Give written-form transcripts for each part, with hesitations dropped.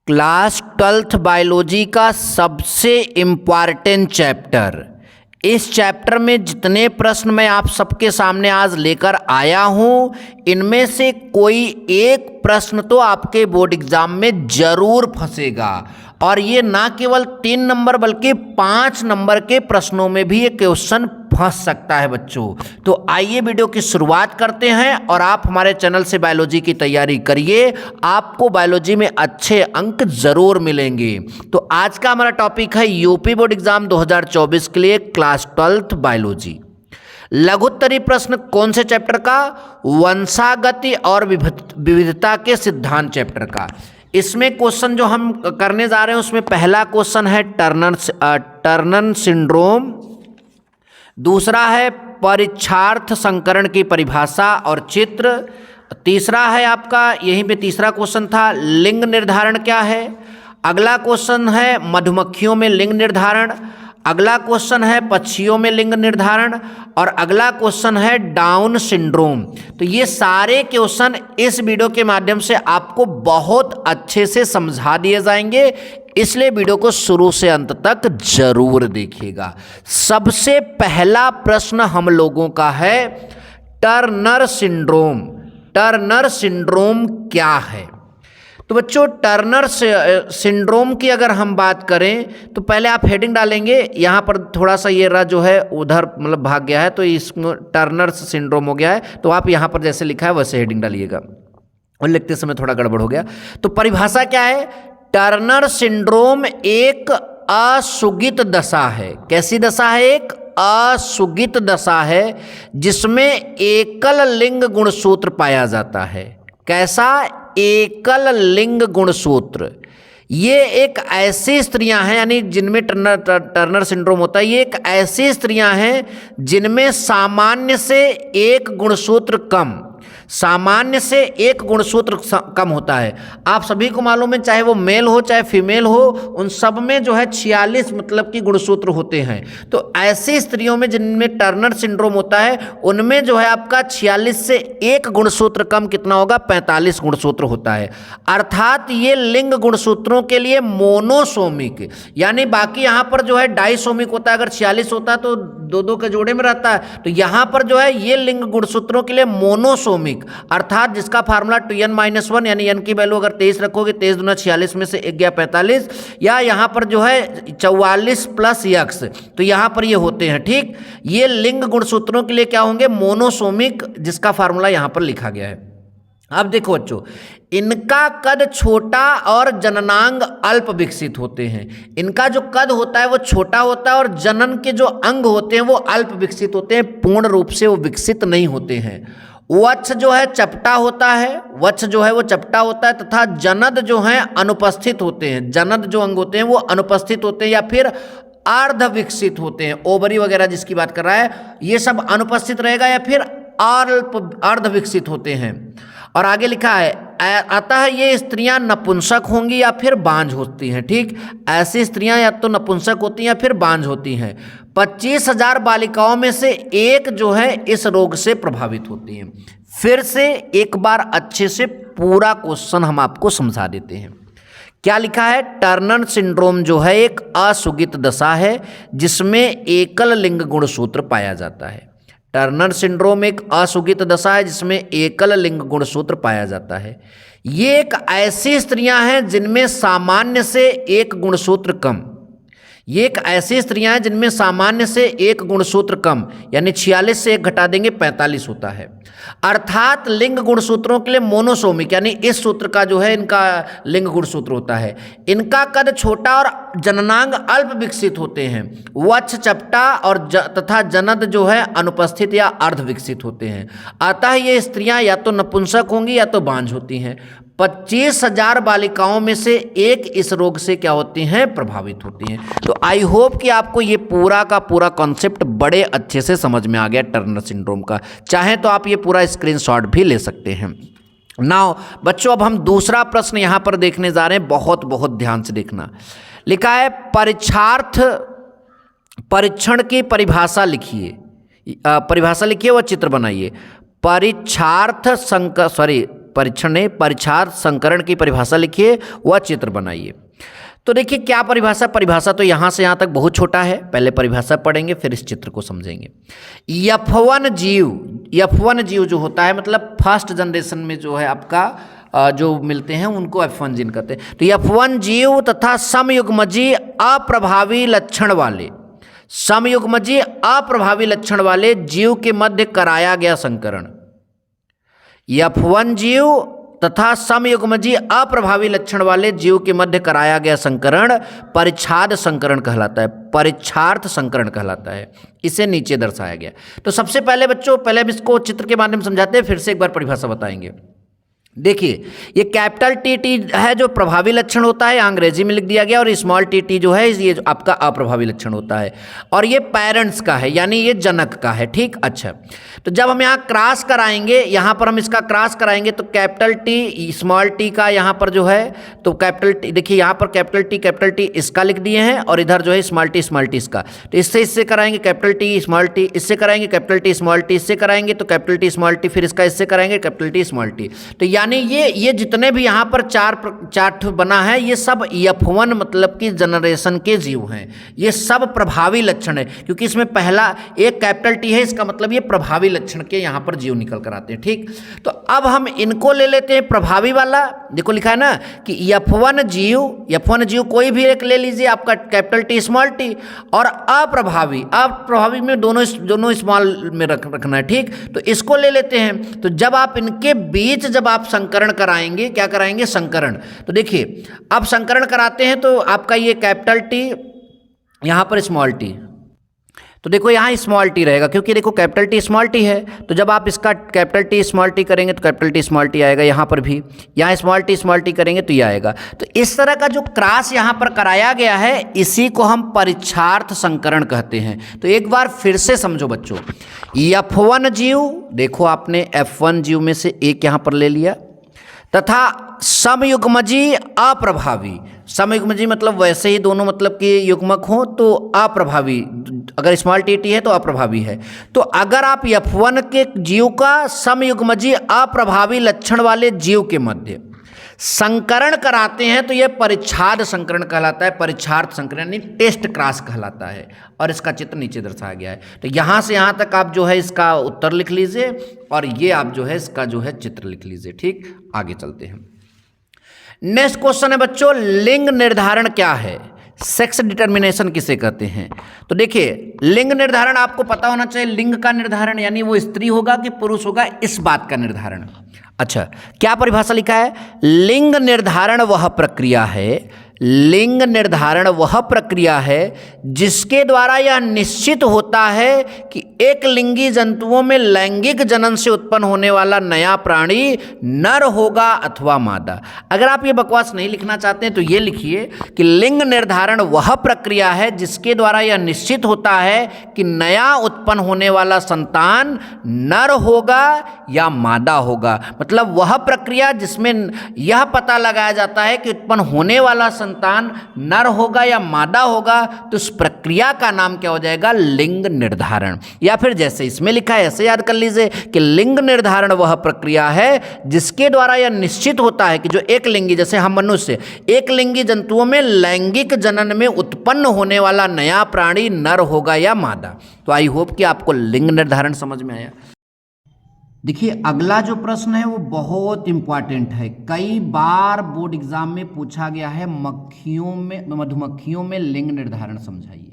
Class 12th biology का सबसे important chapter. इस चैप्टर में जितने प्रश्न मैं आप सबके सामने आज लेकर आया हूँ, इनमें से कोई एक प्रश्न तो आपके बोर्ड एग्जाम में जरूर फंसेगा। और ये ना केवल 3 नंबर बल्कि 5 नंबर के प्रश्नों में भी ये क्वेश्चन फंस सकता है बच्चों। तो आइए वीडियो की शुरुआत करते हैं और आप हमारे चैनल से बायोलॉजी की तैयारी करिए, आपको बायोलॉजी में अच्छे अंक जरूर मिलेंगे। तो आज का हमारा टॉपिक है यूपी बोर्ड एग्जाम 2024 के लिए क्लास 12th बायोलॉजी। लघुत्तरी प्रश्न कौन से चैप्टर का? वंशागति और विविधता के सिद्धांत चैप्टर का। इसमें क्वेश्चन जो हम करने जा रहे हैं उसमें पहला क्वेश्चन है टर्नर सिंड्रोम, दूसरा है परीक्षार्थ संकरण की परिभाषा और चित्र, तीसरा है आपका यहीं पे तीसरा क्वेश्चन था लिंग निर्धारण क्या है, अगला क्वेश्चन है मधुमक्खियों में लिंग निर्धारण, अगला क्वेश्चन है पक्षियों में लिंग निर्धारण और अगला क्वेश्चन है डाउन सिंड्रोम। तो ये सारे क्वेश्चन इस वीडियो के माध्यम से आपको बहुत अच्छे से समझा दिए जाएंगे, इसलिए वीडियो को शुरू से अंत तक जरूर देखिएगा। सबसे पहला प्रश्न हम लोगों का है टर्नर सिंड्रोम। टर्नर सिंड्रोम क्या है? तो बच्चों टर्नर सिंड्रोम की अगर हम बात करें तो पहले आप हेडिंग डालेंगे, यहाँ पर थोड़ा सा ये जो है उधर मतलब भाग गया है तो इसको टर्नर सिंड्रोम हो गया है, तो आप यहाँ पर जैसे लिखा है वैसे हेडिंग डालिएगा, और लिखते समय थोड़ा गड़बड़ हो गया। तो परिभाषा क्या है? टर्नर सिंड्रोम एक असुगित दशा है। कैसी दशा है? एक असुगित दशा है जिसमें एकल लिंग गुणसूत्र पाया जाता है। कैसा? एकल लिंग गुणसूत्र। ये एक ऐसी स्त्रियां हैं, यानी जिनमें टर्नर सिंड्रोम होता है, ये एक ऐसी स्त्रियां हैं जिनमें सामान्य से एक गुणसूत्र कम, सामान्य से एक गुणसूत्र कम होता है। आप सभी को मालूम है, चाहे वो मेल हो चाहे फीमेल हो, उन सब में जो है 46 मतलब की गुणसूत्र होते हैं। तो ऐसी स्त्रियों में जिनमें टर्नर सिंड्रोम होता है उनमें जो है आपका 46 से एक गुणसूत्र कम कितना होगा? 45 गुणसूत्र होता है। अर्थात ये लिंग गुणसूत्रों के लिए मोनोसोमिक, यानी बाकी यहाँ पर जो है डाइसोमिक होता है। अगर 46 होता है तो दो के जोड़े में रहता है, तो यहाँ पर जो है ये लिंग गुणसूत्रों के लिए मोनोसोमिक, अर्थात जिसका फार्मूला 2n-1, यानी n की वैल्यू अगर 23 रखोगे, 23 दूना 46 में से 1 गया 45, या यहाँ पर जो है 44 + x, तो यहाँ पर ये होते हैं। ठीक, ये लिंग गुणसूत्रों के लिए क्या होंगे? मोनोसोमिक, जिसका फार्मूला यहाँ पर लिखा गया है। अब देखो बच्चों, इनका कद छोटा और जननांग अल्प विकसित होते हैं। इनका जो कद होता है वो छोटा होता है और जनन के जो अंग होते हैं वो अल्प विकसित होते हैं, पूर्ण रूप से वो विकसित नहीं होते हैं। वक्ष जो है चपटा होता है, वक्ष जो है वो चपटा होता है, तथा जनद जो है अनुपस्थित होते हैं। जनद जो अंग होते हैं वो अनुपस्थित होते हैं या फिर अर्ध विकसित होते हैं। ओवरी वगैरह जिसकी बात कर रहा है ये सब अनुपस्थित रहेगा या फिर अर्ध विकसित होते हैं। और आगे लिखा है अतः ये स्त्रियां नपुंसक होंगी या फिर बांझ होती हैं। ठीक, ऐसी स्त्रियां या तो नपुंसक होती हैं या फिर बांझ होती हैं। 25,000 बालिकाओं में से एक जो है इस रोग से प्रभावित होती हैं। फिर से एक बार अच्छे से पूरा क्वेश्चन हम आपको समझा देते हैं। क्या लिखा है? टर्नर सिंड्रोम जो है एक असुगित दशा है जिसमें एकल लिंग गुणसूत्र पाया जाता है। टर्नर सिंड्रोम एक असुगित दशा है जिसमें एकल लिंग गुणसूत्र पाया जाता है। ये एक ऐसी स्त्रियां हैं जिनमें सामान्य से एक गुणसूत्र कम, ये एक ऐसी स्त्रियां हैं जिनमें सामान्य से एक गुणसूत्र कम, यानी 46 से 1 घटा देंगे 45 होता है। अर्थात लिंग गुणसूत्रों के लिए मोनोसोमिक, यानी इस सूत्र का जो है इनका लिंग गुणसूत्र होता है। इनका कद छोटा और जननांग अल्प विकसित होते हैं। वक्ष चपटा और तथा जनद जो है अनुपस्थित या अर्ध विकसित होते हैं। अतः ये स्त्रियां या तो नपुंसक होंगी या तो बांझ होती हैं। 25,000 बालिकाओं में से एक इस रोग से क्या होती हैं? प्रभावित होती हैं। तो आई होप कि आपको ये पूरा का पूरा कॉन्सेप्ट बड़े अच्छे से समझ में आ गया टर्नर सिंड्रोम का। चाहे तो आप ये पूरा स्क्रीनशॉट भी ले सकते हैं। नाउ बच्चों, अब हम दूसरा प्रश्न यहाँ पर देखने जा रहे हैं, बहुत बहुत ध्यान से देखना। लिखा है परीक्षण की परिभाषा लिखिए, परिभाषा लिखिए व चित्र बनाइए। परीक्षण नहीं, परीक्षार्थ संकरण की परिभाषा लिखिए, वह चित्र बनाइए। तो देखिए क्या परिभाषा तो यहाँ से यहाँ तक बहुत छोटा है, पहले परिभाषा पढ़ेंगे फिर इस चित्र को समझेंगे। F1 जीव जो होता है, मतलब फर्स्ट जनरेशन में जो है आपका जो मिलते हैं उनको F1 जीन कहते हैं। तो F1 जीव तथा समयुग्मजी अप्रभावी लक्षण वाले जीव के मध्य कराया गया संकरण। F1 जीव तथा समयुग्मजी अप्रभावी लक्षण वाले जीव के मध्य कराया गया संकरण परिच्छाद संकरण कहलाता है, परीक्षार्थ संकरण कहलाता है। इसे नीचे दर्शाया गया। तो सबसे पहले बच्चों, पहले हम इसको चित्र के माध्यम से समझाते हैं, फिर से एक बार परिभाषा बताएंगे। देखिए ये कैपिटल टी है जो प्रभावी लक्षण होता है, अंग्रेजी में लिख दिया गया, और स्मॉल टी जो है ये आपका अप्रभावी लक्षण होता है, और ये पेरेंट्स का है यानी ये जनक का है। ठीक, अच्छा, तो जब हम यहाँ क्रॉस कराएंगे, यहाँ पर हम इसका क्रॉस कराएंगे तो कैपिटल टी स्मॉल टी का यहाँ पर जो है, तो कैपिटल टी देखिए यहाँ पर कैपिटल टी इसका लिख दिए हैं, और इधर जो है स्मॉल टी इसका। तो इससे कराएंगे कैपिटल टी स्मॉल टी, इससे कराएंगे कैपिटल टी स्मॉल टी, इससे कराएंगे तो कैपिटल टी स्मॉल टी, फिर इसका इससे कराएंगे कैपिटल टी स्मॉल टी। तो यानी ये जितने भी यहाँ पर चार्ट बना है ये सब F1 मतलब कि जनरेशन के जीव हैं, ये सब प्रभावी लक्षण है, क्योंकि इसमें पहला एक कैपिटल टी है, इसका मतलब ये प्रभावी लक्षण के यहाँ पर जीव निकल कर आते हैं। ठीक, तो अब हम इनको ले लेते हैं प्रभावी वाला। देखो लिखा है ना कि F1 जीव कोई भी एक ले लीजिए आपका कैपिटल टी स्मॉल टी, और अप्रभावी में दोनों स्मॉल में रखना है। ठीक, तो इसको ले लेते हैं। तो जब आप इनके बीच जब आप संकरण कराएंगे, क्या कराएंगे, संकरण। तो देखिए अब संकरण कराते हैं तो आपका ये कैपिटल टी, यहाँ पर स्मॉल टी, तो देखो यहाँ स्मॉल टी रहेगा क्योंकि देखो कैपिटल टी स्मॉल टी है। तो जब आप इसका कैपिटल टी स्मॉल टी करेंगे तो कैपिटल टी स्मॉल टी आएगा, यहाँ पर भी यहाँ स्मॉल टी करेंगे तो ये आएगा। तो इस तरह का जो क्रॉस यहाँ पर कराया गया है इसी को हम परीक्षार्थ संकरण कहते हैं। तो एक बार फिर से समझो बच्चों, F1 जीव, देखो आपने F1 जीव में से एक यहाँ पर ले लिया, तथा समयुग्मजी अप्रभावी, समयुग्मजी मतलब वैसे ही दोनों मतलब कि युग्मक हो तो अप्रभावी, अगर स्मॉल टी है तो अप्रभावी है। तो अगर आप F1 के जीव का समयुग्मजी अप्रभावी लक्षण वाले जीव के मध्य संकरण कराते हैं तो यह परिच्छाद संकरण कहलाता है, परीक्षार्थ संकरण यानी टेस्ट क्रॉस कहलाता है, और इसका चित्र नीचे दर्शाया गया है। तो यहाँ से यहाँ तक आप जो है इसका उत्तर लिख लीजिए, और ये आप जो है इसका जो है चित्र लिख लीजिए। ठीक, आगे चलते हैं। नेक्स्ट क्वेश्चन है बच्चों, लिंग निर्धारण क्या है, सेक्स डिटर्मिनेशन किसे कहते हैं। तो देखिए लिंग निर्धारण आपको पता होना चाहिए, लिंग का निर्धारण यानी वो स्त्री होगा कि पुरुष होगा, इस बात का निर्धारण। अच्छा, क्या परिभाषा लिखा है, लिंग निर्धारण वह प्रक्रिया है, लिंग निर्धारण वह प्रक्रिया है जिसके द्वारा यह निश्चित होता है कि एक लिंगी जंतुओं में लैंगिक जनन से उत्पन्न होने वाला नया प्राणी नर होगा अथवा मादा। अगर आप ये बकवास नहीं लिखना चाहते हैं तो ये लिखिए कि लिंग निर्धारण वह प्रक्रिया है जिसके द्वारा यह निश्चित होता है कि नया उत्पन्न होने वाला संतान नर होगा या मादा होगा। मतलब वह प्रक्रिया जिसमें यह पता लगाया जाता है कि उत्पन्न होने वाला संतान नर होगा या मादा होगा, तो उस प्रक्रिया का नाम क्या हो जाएगा, लिंग निर्धारण। या फिर जैसे इसमें लिखा है ऐसे याद कर लीजिए कि लिंग निर्धारण वह प्रक्रिया है जिसके द्वारा यह निश्चित होता है कि जो एक लिंगी, जैसे हम मनुष्य, एक लिंगी जंतुओं में लैंगिक जनन में उत्पन्न होने वाला नया प्राणी नर होगा या मादा। तो आई होप कि आपको लिंग निर्धारण समझ में आया। देखिए अगला जो प्रश्न है वो बहुत इंपॉर्टेंट है, कई बार बोर्ड एग्जाम में पूछा गया है, मधुमक्खियों में लिंग निर्धारण समझाइए।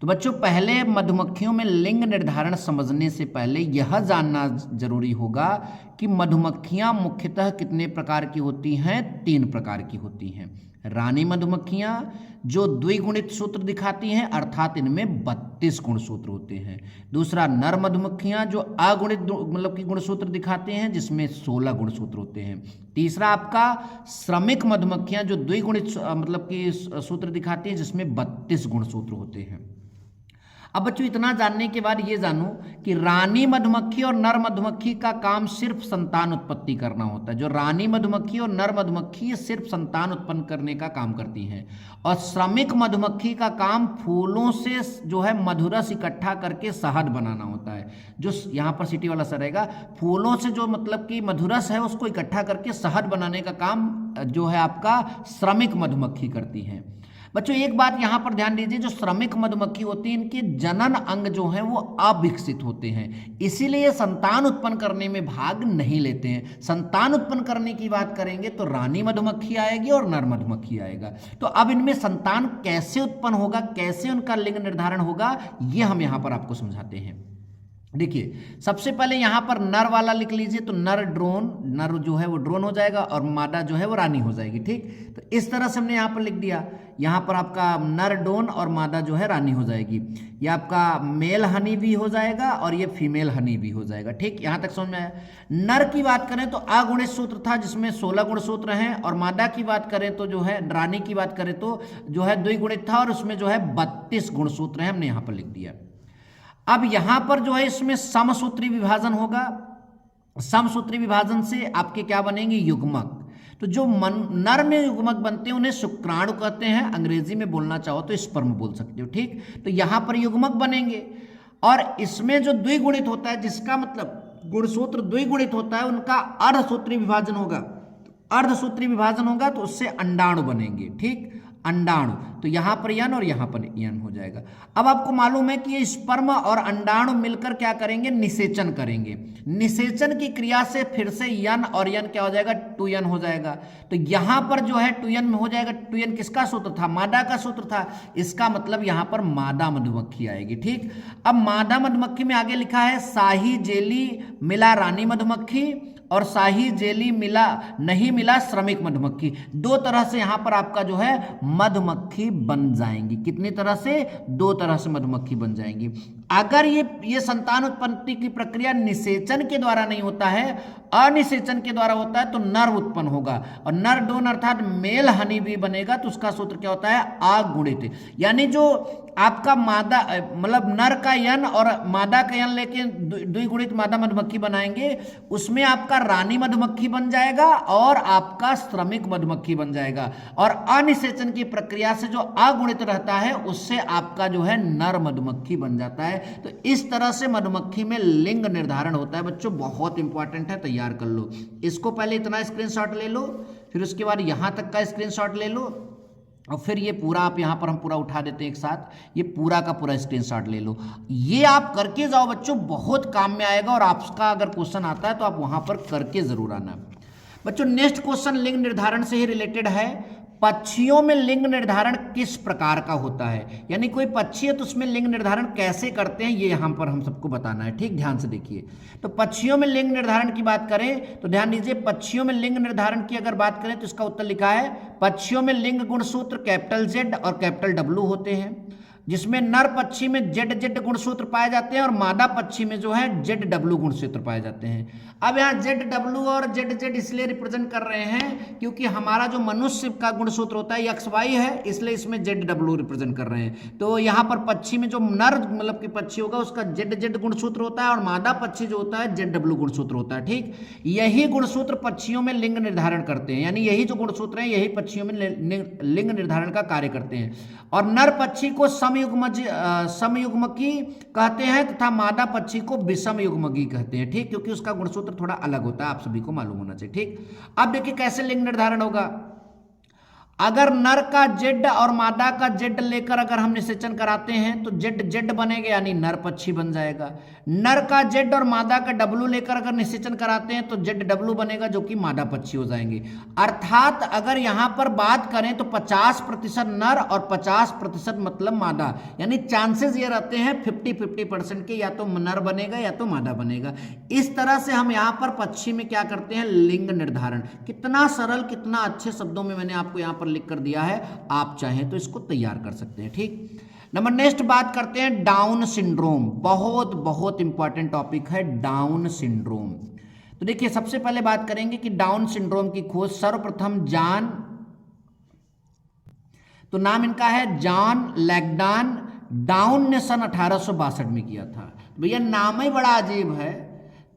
तो बच्चों पहले मधुमक्खियों में लिंग निर्धारण समझने से पहले यह जानना जरूरी होगा कि मधुमक्खियां मुख्यतः कितने प्रकार की होती हैं, 3 प्रकार की होती हैं। रानी मधुमक्खियां जो द्विगुणित सूत्र दिखाती हैं, अर्थात इनमें 32 गुणसूत्र होते हैं। दूसरा नर मधुमक्खियां जो अगुणित मतलब कि गुणसूत्र दिखाते हैं जिसमें 16 गुणसूत्र होते हैं। तीसरा आपका श्रमिक मधुमक्खियां जो द्विगुणित मतलब कि सूत्र दिखाती हैं जिसमें 32 गुणसूत्र होते हैं। अब बच्चों इतना जानने के बाद ये जानो कि रानी मधुमक्खी और नर मधुमक्खी का काम सिर्फ संतान उत्पत्ति करना होता है। जो रानी मधुमक्खी और नर मधुमक्खी ये सिर्फ संतान उत्पन्न करने का काम करती हैं, और श्रमिक मधुमक्खी का काम फूलों से जो है मधुरस इकट्ठा करके शहद बनाना होता है। जो यहाँ पर सिटी वाला सर रहेगा, फूलों से जो मतलब कि मधुरस है उसको इकट्ठा करके शहद बनाने का काम जो है आपका श्रमिक मधुमक्खी करती है। बच्चों एक बात यहाँ पर ध्यान दीजिए, जो श्रमिक मधुमक्खी होती है इनके जनन अंग जो हैं वो अविकसित होते हैं, इसीलिए संतान उत्पन्न करने में भाग नहीं लेते हैं। संतान उत्पन्न करने की बात करेंगे तो रानी मधुमक्खी आएगी और नर मधुमक्खी आएगा। तो अब इनमें संतान कैसे उत्पन्न होगा, कैसे उनका लिंग निर्धारण होगा, ये हम यहाँ पर आपको समझाते हैं। देखिए सबसे पहले यहाँ पर नर वाला लिख लीजिए, तो नर ड्रोन, नर जो है वो ड्रोन हो जाएगा और मादा जो है वो रानी हो जाएगी। ठीक, तो इस तरह से हमने यहाँ पर लिख दिया। यहाँ पर आपका नर ड्रोन और मादा जो है रानी हो जाएगी। ये आपका मेल हनी भी हो जाएगा और ये फीमेल हनी भी हो जाएगा। ठीक, यहाँ तक समझ में आया। नर की बात करें तो अगुणित सूत्र था जिसमें 16 गुणसूत्र हैं, और मादा की बात करें तो जो है रानी की बात करें तो जो है द्विगुणित था और उसमें जो है 32 गुणसूत्र हैं, हमने यहाँ पर लिख दिया। अब यहां पर जो है इसमें समसूत्री विभाजन होगा। समसूत्री विभाजन से आपके क्या बनेंगे, युग्मक। तो जो नर में युग्मक बनते हैं उन्हें शुक्राणु कहते हैं, अंग्रेजी में बोलना चाहो तो स्पर्म बोल सकते हो। ठीक, तो यहां पर युग्मक बनेंगे, और इसमें जो द्विगुणित होता है, जिसका मतलब गुणसूत्र द्विगुणित होता है, उनका अर्धसूत्री विभाजन होगा। अर्धसूत्री विभाजन होगा तो उससे अंडाणु बनेंगे। ठीक, अंडाणु, तो यहां पर यन और यहां पर यन हो जाएगा। अब आपको मालूम है कि ये स्पर्म और अंडाणु मिलकर क्या करेंगे, निषेचन करेंगे। निषेचन की क्रिया से फिर से यन और यन क्या हो जाएगा, 2n हो जाएगा। तो यहां पर जो है 2n में हो जाएगा। 2n किसका सूत्र था, मादा का सूत्र था, इसका मतलब यहां पर मादा मधुमक्खी आएगी। ठीक, अब मादा मधुमक्खी में आगे लिखा है शाही जेली मिला रानी मधुमक्खी और शाही जेली मिला नहीं मिला श्रमिक मधुमक्खी। दो तरह से यहां पर आपका जो है मधुमक्खी बन जाएंगी। कितनी तरह से, 2 तरह से मधुमक्खी बन जाएंगी। अगर ये संतान उत्पत्ति की प्रक्रिया निषेचन के द्वारा नहीं होता है, अनिषेचन के द्वारा होता है, तो नर उत्पन्न होगा, और नर ड्रोन अर्थात मेल हनी भी बनेगा। तो उसका सूत्र क्या होता है, अगुणित। यानी जो आपका मादा मतलब नर का यन और मादा का यन लेके द्विगुणित मादा मधुमक्खी बनाएंगे, उसमें आपका रानी मधुमक्खी बन जाएगा और आपका श्रमिक मधुमक्खी बन जाएगा। और अनिषेचन की प्रक्रिया से जो अगुणित रहता है उससे आपका जो है नर मधुमक्खी बन जाता है। तो इस तरह से मधुमक्खी में लिंग निर्धारण होता है। बच्चों बहुत इंपॉर्टेंट है, तैयार कर लो इसको। पहले इतना स्क्रीनशॉट ले लो, फिर उसके बाद यहां तक का स्क्रीनशॉट ले लो, और फिर ये पूरा आप यहाँ पर हम पूरा उठा देते हैं एक साथ। ये पूरा का पूरा स्क्रीनशॉट ले लो, ये आप करके जाओ बच्चों, बहुत काम में आएगा। और आपका अगर क्वेश्चन आता है तो आप वहां पर करके जरूर आना। बच्चों नेक्स्ट क्वेश्चन लिंग निर्धारण से ही रिलेटेड है। पक्षियों में लिंग निर्धारण किस प्रकार का होता है, यानी कोई पक्षी है तो उसमें लिंग निर्धारण कैसे करते हैं, ये यहाँ पर हम सबको बताना है। ठीक, ध्यान से देखिए। तो पक्षियों में लिंग निर्धारण की बात करें तो ध्यान दीजिए, पक्षियों में लिंग निर्धारण की अगर बात करें तो इसका उत्तर लिखा है, पक्षियों में लिंग गुणसूत्र कैपिटल Z और कैपिटल W होते हैं, जिसमें नर पक्षी में ZZ गुणसूत्र पाए जाते हैं और मादा पक्षी में जो है ZW गुणसूत्र पाए जाते हैं। अब यहाँ ZW और ZZ इसलिए रिप्रेजेंट कर रहे हैं क्योंकि हमारा जो मनुष्य का गुणसूत्र होता है XY है, इसलिए इसमें ZW रिप्रेजेंट कर रहे हैं। तो यहाँ पर पक्षी में जो नर मतलब कि पक्षी होगा उसका ZZ गुणसूत्र होता है और मादा पक्षी जो होता है ZW गुणसूत्र होता है। ठीक, यही गुणसूत्र पक्षियों में लिंग निर्धारण करते हैं, यानी यही जो गुणसूत्र हैं यही पक्षियों में लिंग निर्धारण का कार्य करते हैं। और नर पक्षी को समयुग्मकी कहते हैं तथा मादा पक्षी को विषम युग्मकी कहते हैं। ठीक, क्योंकि उसका गुणसूत्र थोड़ा अलग होता है, आप सभी को मालूम होना चाहिए। ठीक, अब देखिए कैसे लिंग निर्धारण होगा। अगर नर का Z और मादा का Z लेकर अगर हम निषेचन कराते हैं तो Z बनेगा, यानी नर पक्षी बन जाएगा। नर का Z और मादा का W लेकर अगर निषेचन कराते हैं तो ZW बनेगा, जो कि मादा पक्षी हो जाएंगे। अर्थात अगर यहाँ पर बात करें तो 50% नर और 50% मतलब मादा, यानी चांसेस ये रहते हैं 50-50% के, या तो नर बनेगा या तो मादा बनेगा। इस तरह से हम यहाँ पर पक्षी में क्या करते हैं, लिंग निर्धारण। कितना सरल, कितना अच्छे शब्दों में मैंने आपको यहाँ लिख कर दिया है, आप चाहें तो इसको तैयार कर सकते हैं। ठीक, नंबर नेक्स्ट बात करते हैं डाउन सिंड्रोम। बहुत बहुत इंपॉर्टेंट टॉपिक है डाउन सिंड्रोम। तो देखिए सबसे पहले बात करेंगे कि डाउन सिंड्रोम की खोज सर्वप्रथम जॉन, तो नाम इनका है जॉन लैगडॉन डाउन ने सन 1862 में किया था। भैया नाम ही बड़ा अजीब है,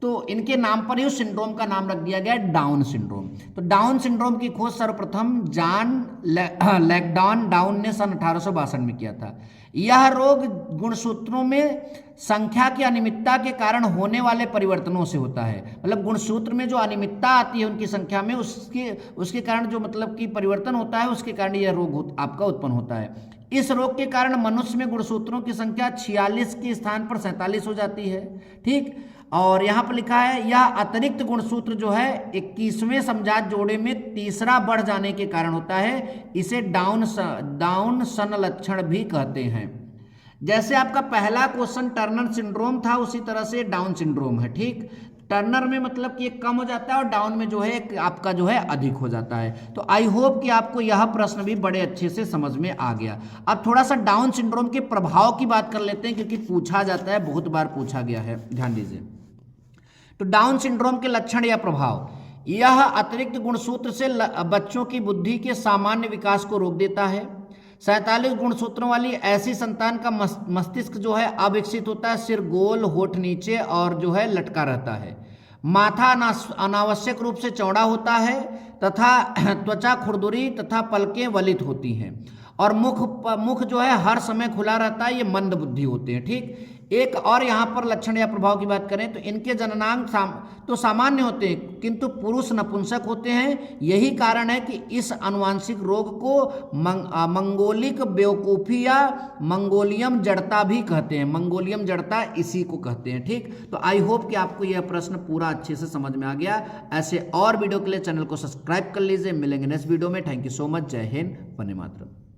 तो इनके नाम पर ही उस सिंड्रोम का नाम रख दिया गया डाउन सिंड्रोम। तो डाउन सिंड्रोम की खोज सर्वप्रथम जॉन लैंगडॉन डाउन ने सन 1862 में किया था। यह रोग गुणसूत्रों में संख्या की अनियमितता के कारण होने वाले परिवर्तनों से होता है। मतलब गुणसूत्र में जो अनियमितता आती है उनकी संख्या में, उसके कारण जो मतलब कि परिवर्तन होता है, उसके कारण यह रोग आपका उत्पन्न होता है। इस रोग के कारण मनुष्य में गुणसूत्रों की संख्या 46 के स्थान पर 47 हो जाती है। ठीक, और यहाँ पर लिखा है यह अतिरिक्त गुणसूत्र जो है 21वें समजात जोड़े में तीसरा बढ़ जाने के कारण होता है। इसे डाउन सन लक्षण भी कहते हैं। जैसे आपका पहला क्वेश्चन टर्नर सिंड्रोम था, उसी तरह से डाउन सिंड्रोम है। ठीक, टर्नर में मतलब कि एक कम हो जाता है और डाउन में जो है आपका जो है अधिक हो जाता है। तो आई होप कि आपको यह प्रश्न भी बड़े अच्छे से समझ में आ गया। अब थोड़ा सा डाउन सिंड्रोम के प्रभाव की बात कर लेते हैं, क्योंकि पूछा जाता है, बहुत बार पूछा गया है, ध्यान दीजिए। तो डाउन सिंड्रोम के लक्षण या प्रभाव, यह अतिरिक्त गुणसूत्र से बच्चों की बुद्धि के सामान्य विकास को रोक देता है। 47 गुणसूत्रों वाली ऐसी संतान का मस्तिष्क जो है अविकसित होता है, सिर गोल, होठ नीचे और जो है लटका रहता है। माथा अनावश्यक रूप से चौड़ा होता है तथा त्वचा खुरदुरी तथा पलकें वलित होती हैं, और मुख जो है हर समय खुला रहता है। ये मंद बुद्धि होते हैं। ठीक, एक और यहाँ पर लक्षण या प्रभाव की बात करें तो इनके जननांग तो सामान्य होते हैं, किंतु पुरुष नपुंसक होते हैं। यही कारण है कि इस अनुवांशिक रोग को मंगोलिक बेवकूफ़ी या मंगोलियम जड़ता भी कहते हैं। मंगोलियम जड़ता इसी को कहते हैं। ठीक, तो आई होप कि आपको यह प्रश्न पूरा अच्छे से समझ में आ गया। ऐसे और वीडियो के लिए चैनल को सब्सक्राइब कर लीजिए। मिलेंगे नेक्स्ट वीडियो में। Thank you so much. जय हिंद, वंदे मातरम।